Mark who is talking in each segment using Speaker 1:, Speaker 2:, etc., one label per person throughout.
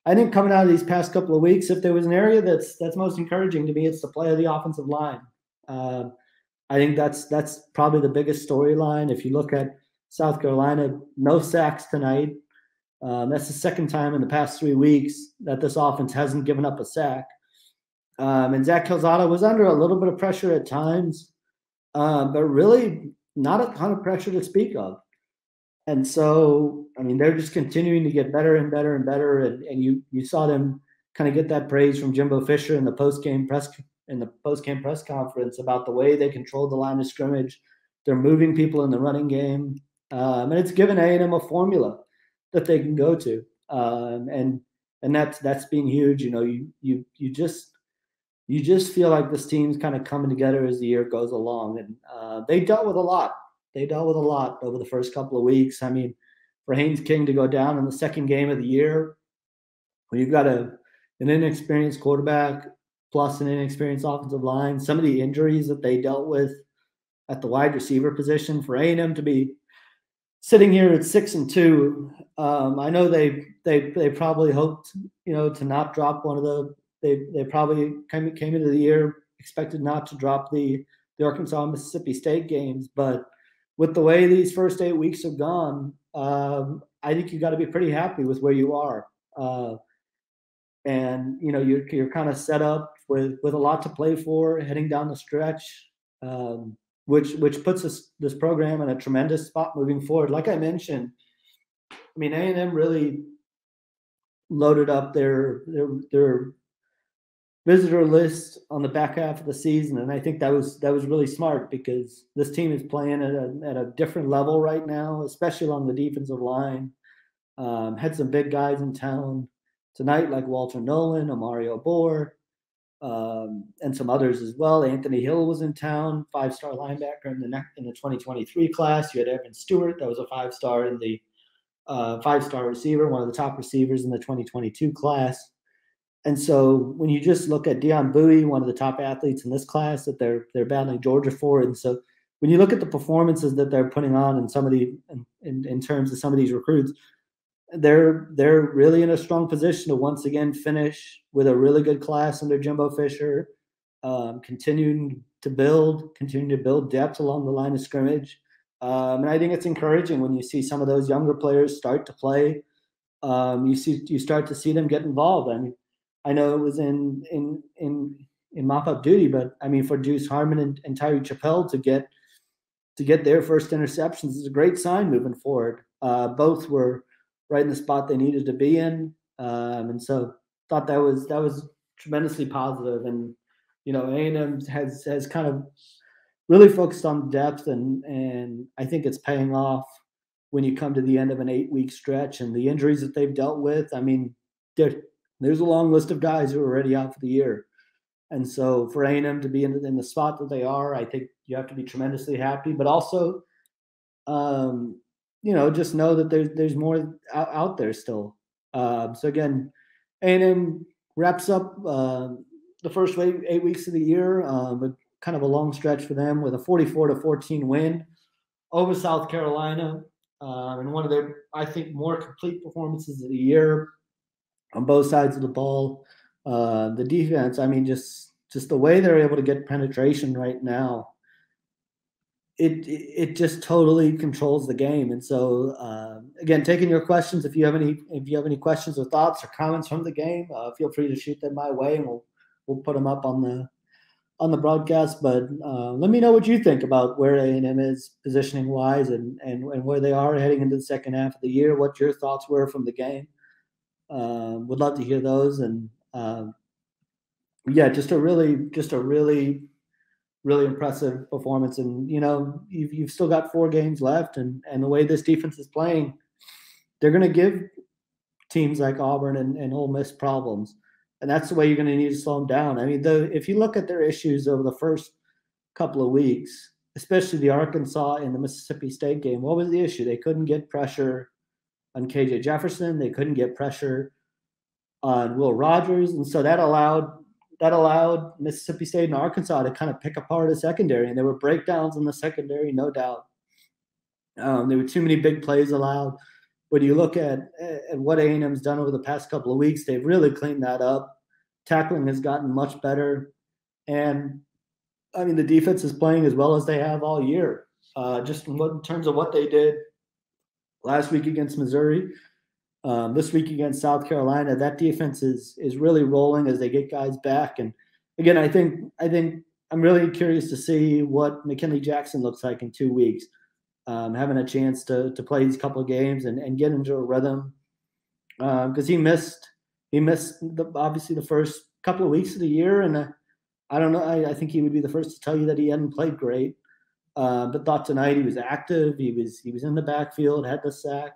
Speaker 1: I think coming out of these past couple of weeks, if there was an area that's most encouraging to me, it's the play of the offensive line. I think that's probably the biggest storyline. If you look at South Carolina, no sacks tonight. That's the second time in the past 3 weeks that this offense hasn't given up a sack. And Zach Calzada was under a little bit of pressure at times, but really not a ton of pressure to speak of. And so, I mean, they're just continuing to get better and better and better. And you saw them kind of get that praise from Jimbo Fisher in the post-game press conference about the way they controlled the line of scrimmage. They're moving people in the running game, and it's given A&M a formula that they can go to, and that's being huge. You know, you just feel like this team's kind of coming together as the year goes along, and they dealt with a lot. They dealt with a lot over the first couple of weeks. I mean, for Haynes King to go down in the second game of the year, when you've got an inexperienced quarterback plus an inexperienced offensive line, some of the injuries that they dealt with at the wide receiver position, for A&M to be sitting here at 6-2, I know they probably hoped, you know, to not drop one of the. They probably came into the year expected not to drop the Arkansas Mississippi State games, but with the way these first 8 weeks have gone, I think you got to be pretty happy with where you are, and you know you're kind of set up with a lot to play for heading down the stretch, which puts this program in a tremendous spot moving forward. Like I mentioned, I mean A&M really loaded up their visitor list on the back half of the season, and I think that was really smart because this team is playing at a different level right now, especially along the defensive line. Had some big guys in town tonight, like Walter Nolan, Amario Bohr, and some others as well. Anthony Hill was in town, 5-star linebacker in the 2023 class. You had Evan Stewart, that was a 5-star in the 5-star receiver, one of the top receivers in the 2022 class. And so when you just look at Deion Bowie, one of the top athletes in this class that they're battling Georgia for, and so when you look at the performances that they're putting on in some of in terms of some of these recruits, they're really in a strong position to once again finish with a really good class under Jimbo Fisher, continuing to build depth along the line of scrimmage. And I think it's encouraging when you see some of those younger players start to play. You start to see them get involved. I mean, I know it was in mop-up duty, but I mean for Deuce Harmon and Tyree Chappelle to get their first interceptions is a great sign moving forward. Both were right in the spot they needed to be in, and so thought that was tremendously positive. And you know, A&M has kind of really focused on depth, and I think it's paying off when you come to the end of an 8-week stretch and the injuries that they've dealt with. I mean, there's a long list of guys who are already out for the year. And so for A&M to be in the spot that they are, I think you have to be tremendously happy, but also, you know, just know that there's more out there still. So again, A&M wraps up the first 8 weeks of the year with kind of a long stretch for them with a 44-14 win over South Carolina, and one of their, I think, more complete performances of the year on both sides of the ball. The defense, I mean, just the way they're able to get penetration right now, it just totally controls the game. And so, again, taking your questions, if you have any questions or thoughts or comments from the game, feel free to shoot them my way, and we'll put them up on the broadcast. But let me know what you think about where A&M is positioning wise and where they are heading into the second half of the year. What your thoughts were from the game. Would love to hear those. And yeah, just a really impressive performance. And you know, you've still got 4 games left, and the way this defense is playing, they're going to give teams like Auburn and Ole Miss problems, and that's the way you're going to need to slow them down. I mean, if you look at their issues over the first couple of weeks, especially the Arkansas and the Mississippi State game, what was the issue? They couldn't get pressure on KJ Jefferson. They couldn't get pressure on Will Rogers, and so that allowed Mississippi State and Arkansas to kind of pick apart a secondary, and there were breakdowns in the secondary, no doubt. There were too many big plays allowed. when you look at what A&M's done over the past couple of weeks, they've really cleaned that up. Tackling has gotten much better, and I mean the defense is playing as well as they have all year. Just in terms of what they did last week against Missouri, this week against South Carolina, that defense is really rolling as they get guys back. And again, I think I'm really curious to see what McKinley Jackson looks like in 2 weeks. Having a chance to play these couple of games and get into a rhythm because he missed obviously the first couple of weeks of the year, and I don't know. I think he would be the first to tell you that he hadn't played great. But thought tonight he was active. He was in the backfield, had the sack,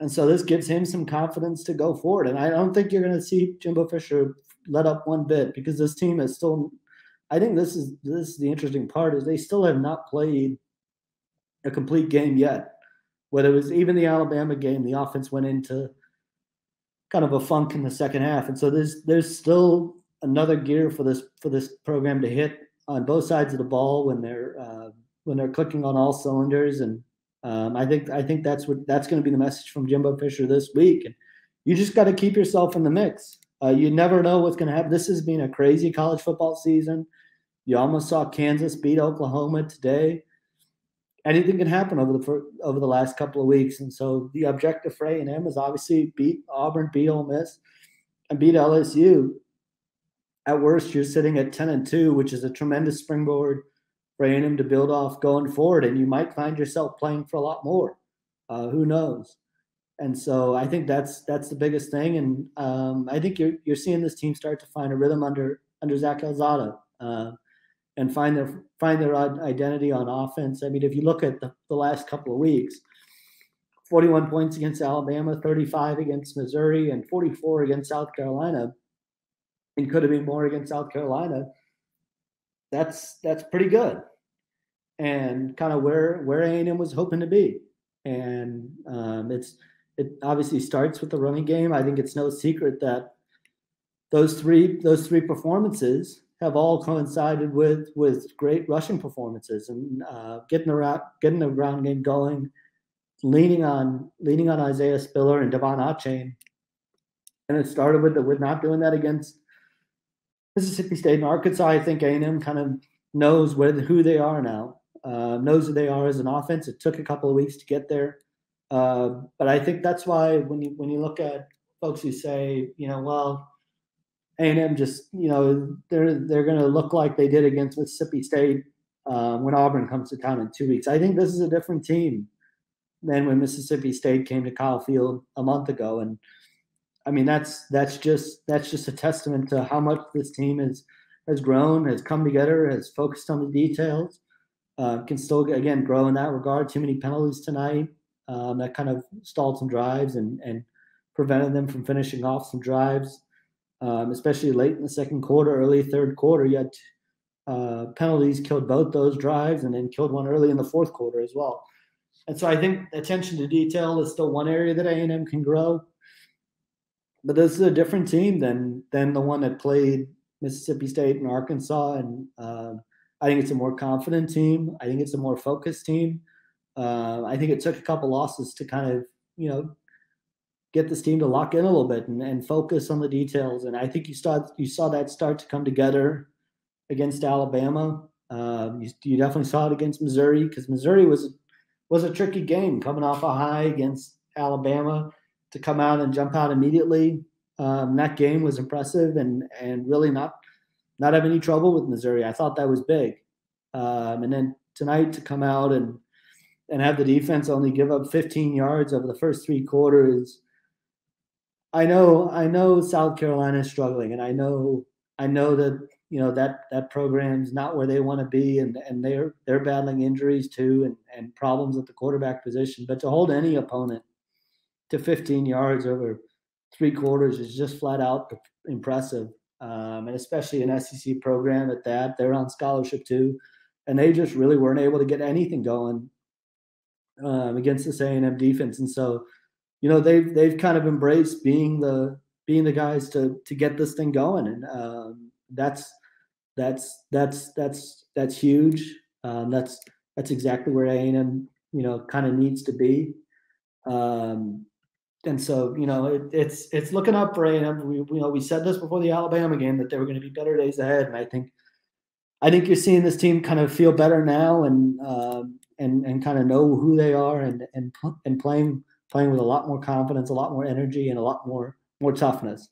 Speaker 1: and so this gives him some confidence to go forward. And I don't think you're going to see Jimbo Fisher let up one bit because this team is still. I think this is the interesting part is they still have not played a complete game yet. Whether it was even the Alabama game, the offense went into kind of a funk in the second half, and so there's still another gear for this program to hit on both sides of the ball when they're clicking on all cylinders. And I think that's going to be the message from Jimbo Fisher this week. And you just got to keep yourself in the mix. You never know what's going to happen. This has been a crazy college football season. You almost saw Kansas beat Oklahoma today. Anything can happen over the last couple of weeks, and so the objective for A&M is obviously beat Auburn, beat Ole Miss, and beat LSU. At worst, you're sitting at 10-2, which is a tremendous springboard for A&M to build off going forward, and you might find yourself playing for a lot more. Who knows? And so I think that's the biggest thing, and I think you're seeing this team start to find a rhythm under Zach Calzada. And find their identity on offense. I mean, if you look at the last couple of weeks, 41 points against Alabama, 35 against Missouri, and 44 against South Carolina, and could have been more against South Carolina. That's pretty good, and kind of where A&M was hoping to be. And it obviously starts with the running game. I think it's no secret that those three performances have all coincided with great rushing performances and getting the ground game going, leaning on Isaiah Spiller and Devon Achane. And it started with not doing that against Mississippi State and Arkansas. I think A&M kind of knows who they are now, knows who they are as an offense. It took a couple of weeks to get there, but I think that's why when you look at folks who say, well, A&M just, they're going to look like they did against Mississippi State when Auburn comes to town in 2 weeks. I think this is a different team than when Mississippi State came to Kyle Field a month ago. And I mean, that's just a testament to how much this team has grown, has come together, has focused on the details, can still, again, grow in that regard. Too many penalties tonight that kind of stalled some drives and prevented them from finishing off some drives. Especially late in the second quarter, early third quarter, yet penalties killed both those drives and then killed one early in the fourth quarter as well. And so I think attention to detail is still one area that A&M can grow. But this is a different team than the one that played Mississippi State and Arkansas. And I think it's a more confident team. I think it's a more focused team. I think it took a couple losses to kind of, get this team to lock in a little bit and focus on the details. And I think you saw that start to come together against Alabama. You definitely saw it against Missouri because Missouri was a tricky game coming off a high against Alabama to come out and jump out immediately. That game was impressive and really not have any trouble with Missouri. I thought that was big. And then tonight to come out and have the defense only give up 15 yards over the first three quarters. I know South Carolina is struggling, and I know that that program's not where they want to be, and they're battling injuries too and problems at the quarterback position. But to hold any opponent to 15 yards over three quarters is just flat out impressive, and especially an SEC program at that. They're on scholarship too, and they just really weren't able to get anything going against this A&M defense, and so. They've kind of embraced being the guys to get this thing going, and that's huge. That's exactly where A&M kind of needs to be. Um, and so, it's looking up for A&M. We said this before the Alabama game that there were going to be better days ahead, and I think you're seeing this team kind of feel better now and kind of know who they are and playing with a lot more confidence, a lot more energy, and a lot more toughness.